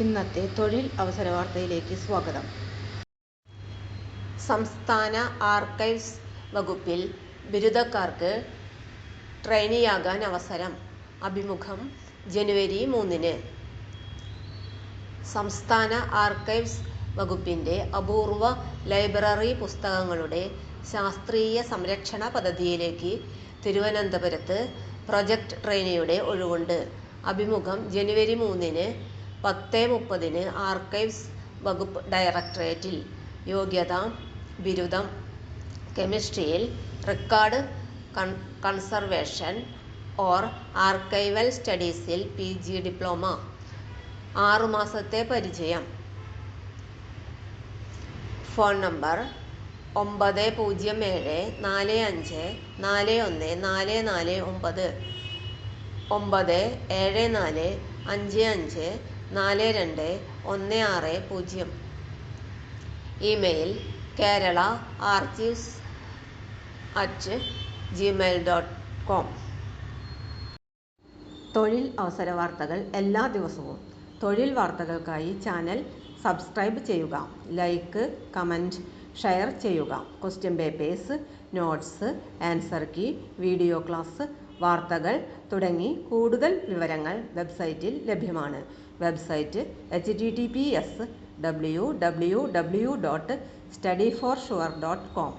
ഇന്നത്തെ തൊഴിൽ അവസര വാർത്തയിലേക്ക് സ്വാഗതം. സംസ്ഥാന ആർക്കൈവ്സ് വകുപ്പിൽ ബിരുദക്കാർക്ക് ട്രെയിനിയാകാൻ അവസരം. അഭിമുഖം ജനുവരി 3-ന്. സംസ്ഥാന ആർക്കൈവ്സ് വകുപ്പിന്റെ അപൂർവ ലൈബ്രറി പുസ്തകങ്ങളുടെ ശാസ്ത്രീയ സംരക്ഷണ പദ്ധതിയിലേക്ക് തിരുവനന്തപുരത്ത് പ്രൊജക്ട് ട്രെയിനിയുടെ ഒഴിവുണ്ട്. അഭിമുഖം ജനുവരി 3-ന് 10:30-ന് ആർക്കൈവ്സ് വകുപ്പ് ഡയറക്ടറേറ്റിൽ. യോഗ്യത: ബിരുദം. കെമിസ്ട്രിയിൽ റെക്കോർഡ് കൺസർവേഷൻ ഓർ ആർക്കൈവൽ സ്റ്റഡീസിൽ PG ഡിപ്ലോമ. 6 മാസത്തെ പരിചയം. Phone number 9074541449 974554216. Email keralaarchives@gmail.com. തൊഴിൽ അവസര വാർത്തകൾ എല്ലാ ദിവസവും. തൊഴിൽ വാർത്തകൾക്കായി ചാനൽ സബ്സ്ക്രൈബ് ചെയ്യുക. ലൈക്ക്, കമൻറ്റ്, ഷെയർ ചെയ്യുക. Question papers, notes, answer key, video class, വാർത്തകൾ തുടങ്ങി കൂടുതൽ വിവരങ്ങൾ വെബ്സൈറ്റിൽ ലഭ്യമാണ്. Website https://www.studyforsure.com